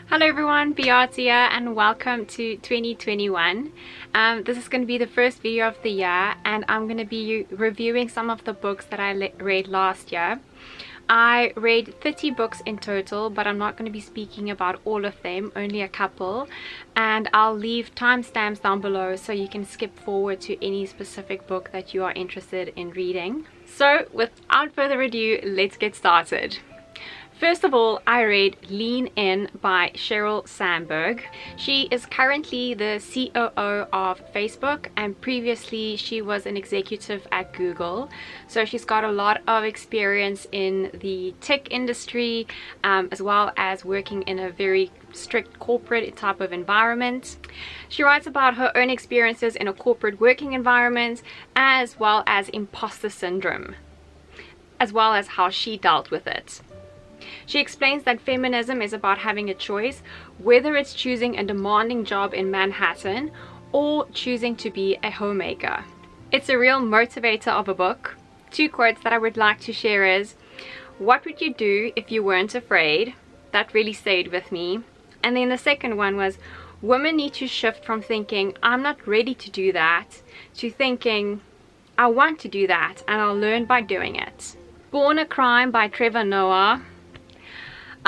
Hello everyone, Beate here and welcome to 2021. This is going to be the first video of the year and I'm going to be reviewing some of the books that I read last year. I read 30 books in total, but I'm not going to be speaking about all of them, only a couple, and I'll leave timestamps down below so you can skip forward to any specific book that you are interested in reading. So without further ado, let's get started. First of all, I read Lean In by Sheryl Sandberg. She is currently the COO of Facebook and previously she was an executive at Google. So she's got a lot of experience in the tech industry as well as working in a very strict corporate type of environment. She writes about her own experiences in a corporate working environment as well as imposter syndrome, as well as how she dealt with it. She explains that feminism is about having a choice, whether it's choosing a demanding job in Manhattan or choosing to be a homemaker. It's a real motivator of a book. Two quotes that I would like to share is, "What would you do if you weren't afraid?" That really stayed with me. And then the second one was, "Women need to shift from thinking, I'm not ready to do that, to thinking, I want to do that and I'll learn by doing it." Born a Crime by Trevor Noah.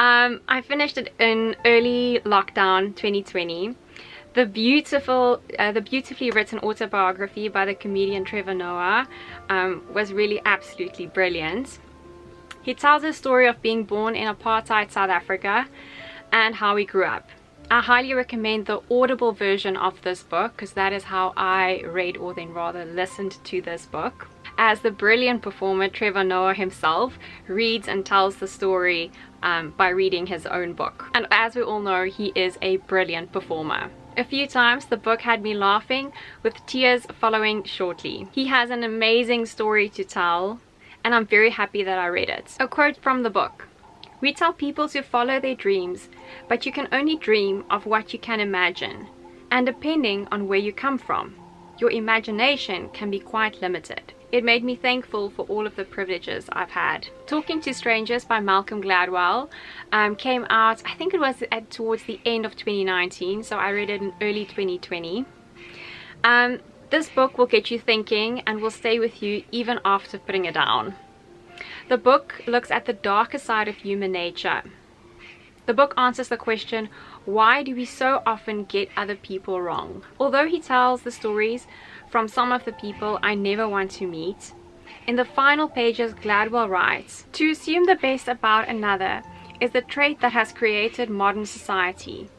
I finished it in early lockdown 2020. The beautifully written autobiography by the comedian Trevor Noah was really absolutely brilliant. He tells a story of being born in apartheid South Africa and how he grew up. I highly recommend the audible version of this book because that is how I read, or then rather listened to this book, as the brilliant performer Trevor Noah himself reads and tells the story by reading his own book. And as we all know, he is a brilliant performer. A few times the book had me laughing, with tears following shortly. He has an amazing story to tell and I'm very happy that I read it. A quote from the book: "We tell people to follow their dreams, but you can only dream of what you can imagine, and depending on where you come from, your imagination can be quite limited." It made me thankful for all of the privileges I've had. Talking to Strangers by Malcolm Gladwell came out, I think it was towards the end of 2019, so I read it in early 2020. This book will get you thinking and will stay with you even after putting it down. The book looks at the darker side of human nature. The book answers the question, why do we so often get other people wrong? Although he tells the stories from some of the people I never want to meet, in the final pages Gladwell writes, "To assume the best about another is the trait that has created modern society.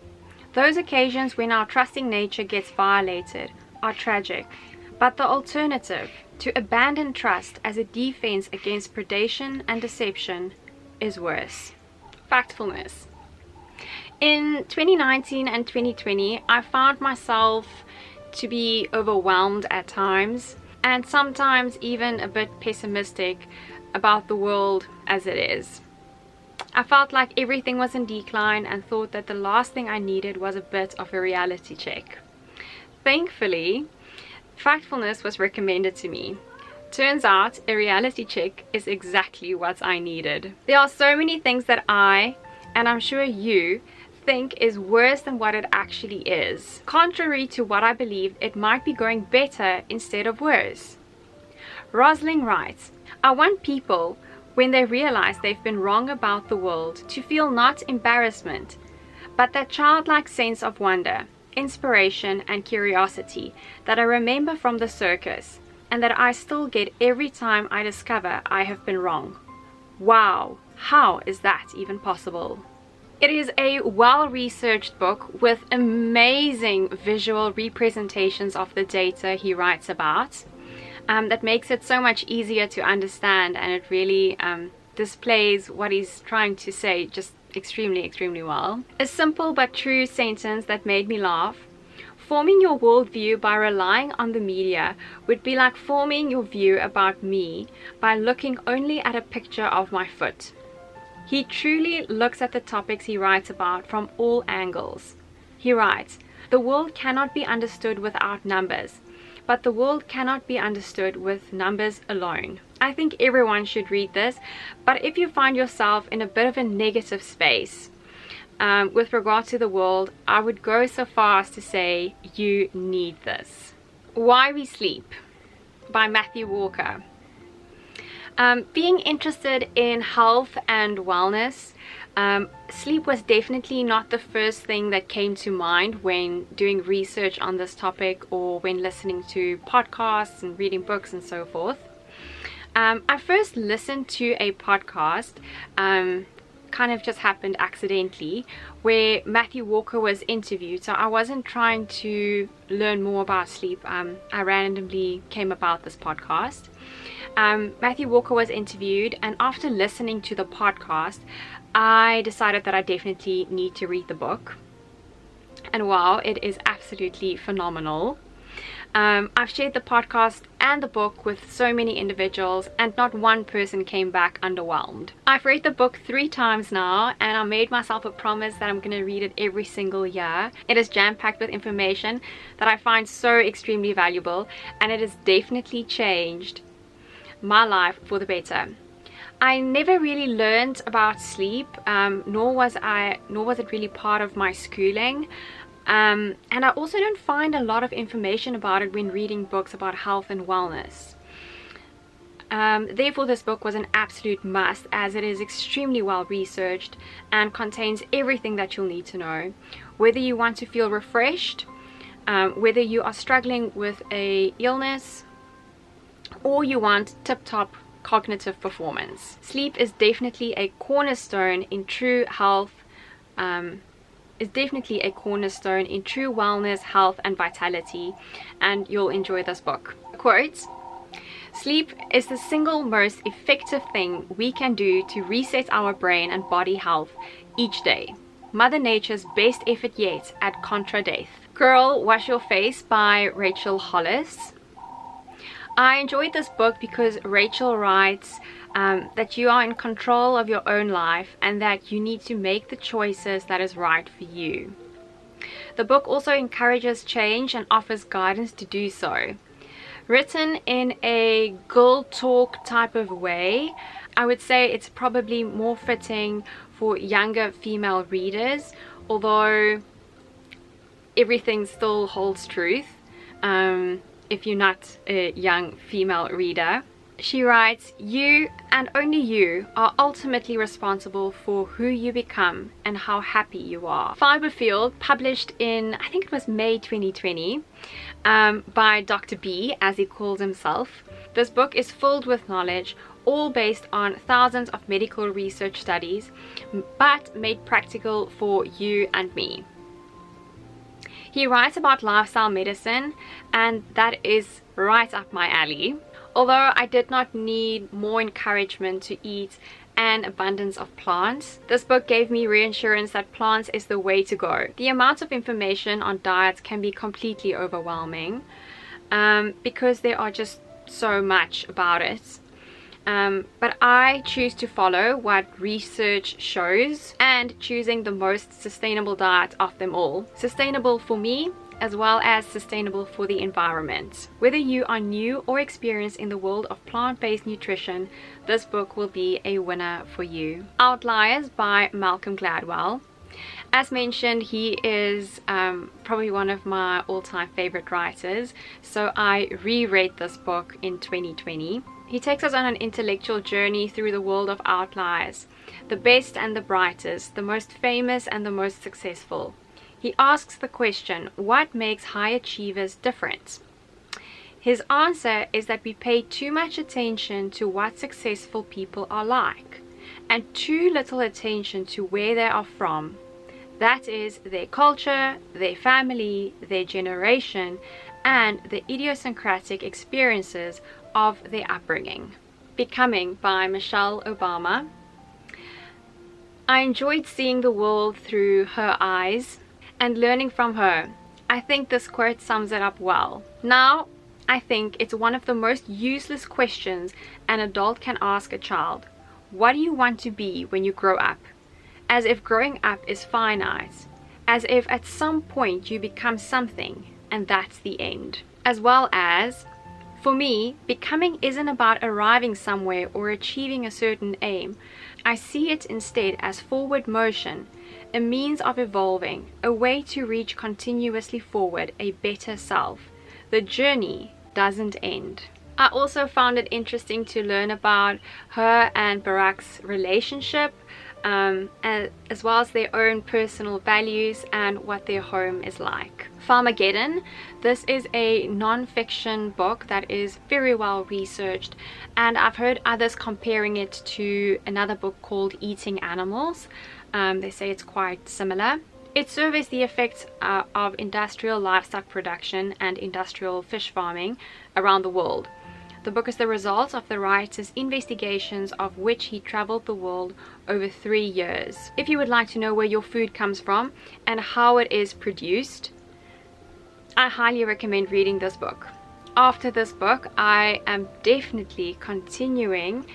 Those occasions when our trusting nature gets violated are tragic, but the alternative, to abandon trust as a defense against predation and deception, is worse." Factfulness. In 2019 and 2020, I found myself to be overwhelmed at times and sometimes even a bit pessimistic about the world as it is. I felt like everything was in decline and thought that the last thing I needed was a bit of a reality check. Thankfully, Factfulness was recommended to me. Turns out a reality check is exactly what I needed. There are so many things that I, and I'm sure you, think is worse than what it actually is. Contrary to what I believed, it might be going better instead of worse. Rosling writes, "I want people, when they realize they've been wrong about the world, to feel not embarrassment, but that childlike sense of wonder, inspiration and curiosity that I remember from the circus and that I still get every time I discover I have been wrong. Wow, how is that even possible?" It is a well-researched book with amazing visual representations of the data he writes about that makes it so much easier to understand, and it really displays what he's trying to say just extremely well. A simple but true sentence that made me laugh: "Forming your worldview by relying on the media would be like forming your view about me by looking only at a picture of my foot." He truly looks at the topics he writes about from all angles. He writes, "The world cannot be understood without numbers, but the world cannot be understood with numbers alone." I think everyone should read this, but if you find yourself in a bit of a negative space, with regard to the world, I would go so far as to say you need this. Why We Sleep by Matthew Walker. Being interested in health and wellness, sleep was definitely not the first thing that came to mind when doing research on this topic or when listening to podcasts and reading books and so forth. I first listened to a podcast, kind of just happened accidentally, where Matthew Walker was interviewed. So I wasn't trying to learn more about sleep. I randomly came about this podcast. Matthew Walker was interviewed, and after listening to the podcast, I decided that I definitely need to read the book. And wow, it is absolutely phenomenal. I've shared the podcast and the book with so many individuals, and not one person came back underwhelmed. I've read the book 3 times now, and I made myself a promise that I'm going to read it every single year. It is jam-packed with information that I find so extremely valuable, and it has definitely changed my life for the better. I never really learned about sleep, nor was it really part of my schooling. And I also don't find a lot of information about it when reading books about health and wellness. Therefore, this book was an absolute must, as it is extremely well researched and contains everything that you'll need to know. Whether you want to feel refreshed, whether you are struggling with an illness, or you want tip-top cognitive performance. Sleep is definitely a cornerstone in true health, wellness, health, and vitality, and you'll enjoy this book. Quote, "Sleep is the single most effective thing we can do to reset our brain and body health each day. Mother Nature's best effort yet at contra death." Girl, Wash Your Face by Rachel Hollis. I enjoyed this book because Rachel writes that you are in control of your own life and that you need to make the choices that is right for you. The book also encourages change and offers guidance to do so. Written in a girl talk type of way, I would say it's probably more fitting for younger female readers, although everything still holds truth. If you're not a young female reader. She writes, "You and only you are ultimately responsible for who you become and how happy you are." Fiberfield, published in, I think it was May 2020, by Dr. B, as he calls himself. This book is filled with knowledge, all based on thousands of medical research studies, but made practical for you and me. He writes about lifestyle medicine, and that is right up my alley. Although I did not need more encouragement to eat an abundance of plants, this book gave me reassurance that plants is the way to go. The amount of information on diets can be completely overwhelming, because there are just so much about it. But I choose to follow what research shows and choosing the most sustainable diet of them all. Sustainable for me, as well as sustainable for the environment. Whether you are new or experienced in the world of plant-based nutrition, this book will be a winner for you. Outliers by Malcolm Gladwell. As mentioned, he is probably one of my all-time favorite writers, so I reread this book in 2020. He takes us on an intellectual journey through the world of outliers, the best and the brightest, the most famous and the most successful. He asks the question, what makes high achievers different? His answer is that we pay too much attention to what successful people are like, and too little attention to where they are from. That is, their culture, their family, their generation, and the idiosyncratic experiences of their upbringing. Becoming by Michelle Obama. I enjoyed seeing the world through her eyes and learning from her. I think this quote sums it up well. Now, I think it's one of the most useless questions an adult can ask a child. What do you want to be when you grow up? As if growing up is finite. As if at some point you become something and that's the end. As well as, For me, becoming isn't about arriving somewhere or achieving a certain aim. I see it instead as forward motion, a means of evolving, a way to reach continuously forward a better self. The journey doesn't end. I also found it interesting to learn about her and Barack's relationship, as well as their own personal values and what their home is like. Farmageddon. This is a non-fiction book that is very well researched, and I've heard others comparing it to another book called Eating Animals. They say it's quite similar. It surveys the effects of industrial livestock production and industrial fish farming around the world. The book is the result of the writer's investigations, of which he traveled the world over 3 years. If you would like to know where your food comes from and how it is produced, I highly recommend reading this book. After this book, I am definitely continuing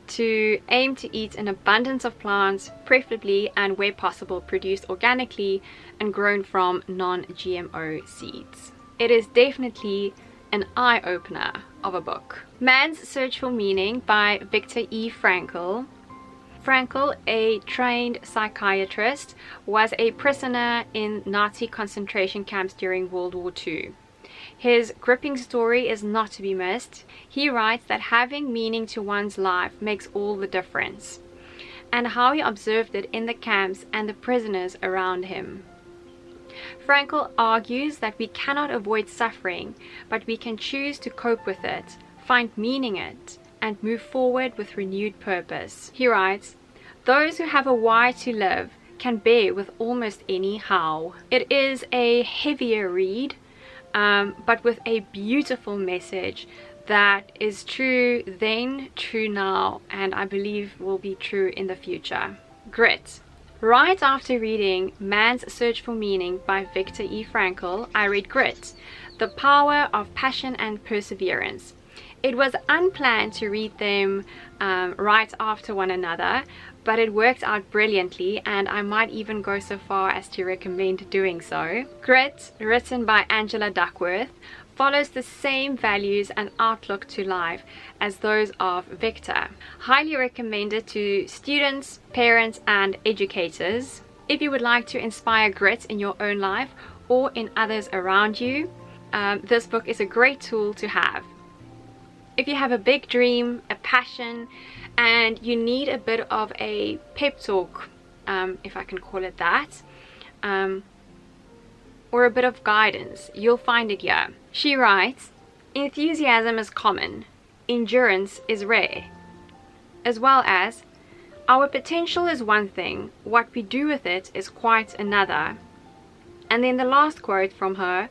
to aim to eat an abundance of plants, preferably and where possible produced organically and grown from non-GMO seeds. It is definitely an eye-opener of a book. Man's Search for Meaning by Viktor E. Frankl. Frankl, a trained psychiatrist, was a prisoner in Nazi concentration camps during World War II. His gripping story is not to be missed. He writes that having meaning to one's life makes all the difference, and how he observed it in the camps and the prisoners around him. Frankl argues that we cannot avoid suffering, but we can choose to cope with it, find meaning in it, and move forward with renewed purpose. He writes, "Those who have a why to live can bear with almost any how." It is a heavier read, but with a beautiful message that is true then, true now, and I believe will be true in the future. Grit. Right after reading Man's Search for Meaning by Viktor E. Frankl, I read Grit, The Power of Passion and Perseverance. It was unplanned to read them right after one another, but it worked out brilliantly, and I might even go so far as to recommend doing so. Grit, written by Angela Duckworth, follows the same values and outlook to life as those of Viktor. Highly recommended to students, parents, and educators. If you would like to inspire grit in your own life or in others around you, this book is a great tool to have. If you have a big dream, a passion, and you need a bit of a pep talk, if I can call it that, or a bit of guidance, you'll find it here. She writes, "Enthusiasm is common, endurance is rare," as well as, "Our potential is one thing, what we do with it is quite another." And then the last quote from her,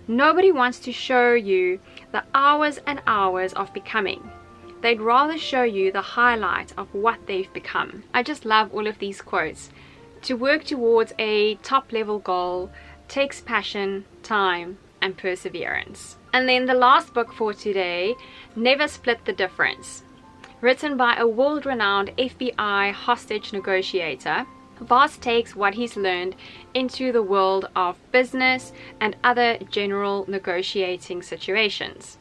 "Nobody wants to show you the hours and hours of becoming. They'd rather show you the highlight of what they've become." I just love all of these quotes. To work towards a top-level goal takes passion, time, and perseverance. And then the last book for today, Never Split the Difference. Written by a world-renowned FBI hostage negotiator, Voss takes what he's learned into the world of business and other general negotiating situations.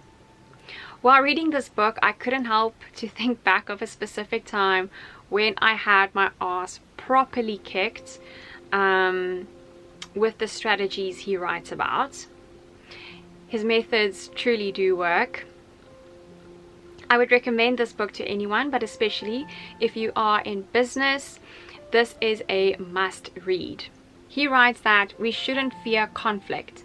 While reading this book, I couldn't help to think back of a specific time when I had my ass properly kicked with the strategies he writes about. His methods truly do work. I would recommend this book to anyone, but especially if you are in business, this is a must read. He writes that we shouldn't fear conflict.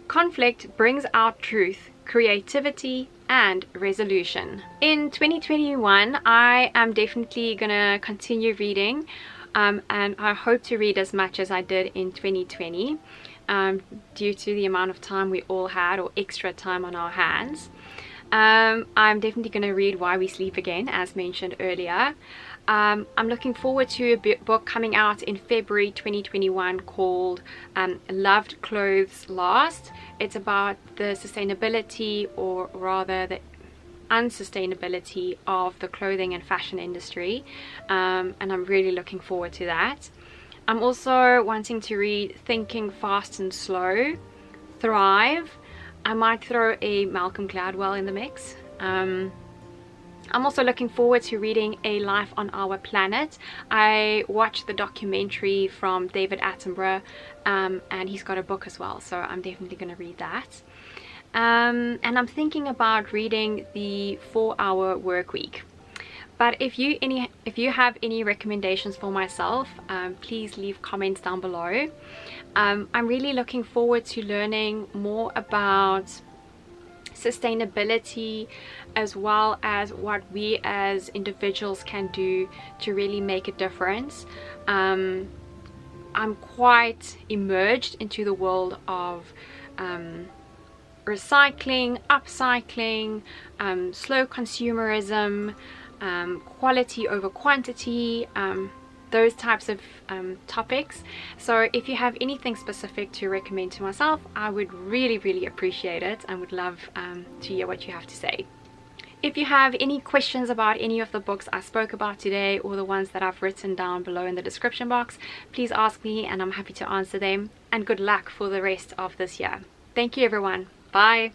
Conflict brings out truth, creativity, and resolution. In 2021, I am definitely gonna continue reading, and I hope to read as much as I did in 2020, due to the amount of time we all had, or extra time on our hands. I'm definitely going to read Why We Sleep Again, as mentioned earlier. I'm looking forward to a book coming out in February 2021 called Loved Clothes Last. It's about the sustainability, or rather the unsustainability of the clothing and fashion industry, and I'm really looking forward to that. I'm also wanting to read Thinking Fast and Slow, Thrive, I might throw a Malcolm Gladwell in the mix. I'm also looking forward to reading A Life on Our Planet. I watched the documentary from David Attenborough, and he's got a book as well, so I'm definitely going to read that. And I'm thinking about reading the 4-Hour Work Week. But if you have any recommendations for myself, please leave comments down below. I'm really looking forward to learning more about sustainability, as well as what we as individuals can do to really make a difference. I'm quite immersed into the world of recycling, upcycling, slow consumerism, quality over quantity, those types of topics. So if you have anything specific to recommend to myself, I would really appreciate it and would love to hear what you have to say. If you have any questions about any of the books I spoke about today, or the ones that I've written down below in the description box, please ask me and I'm happy to answer them. And good luck for the rest of this year. Thank you everyone. Bye.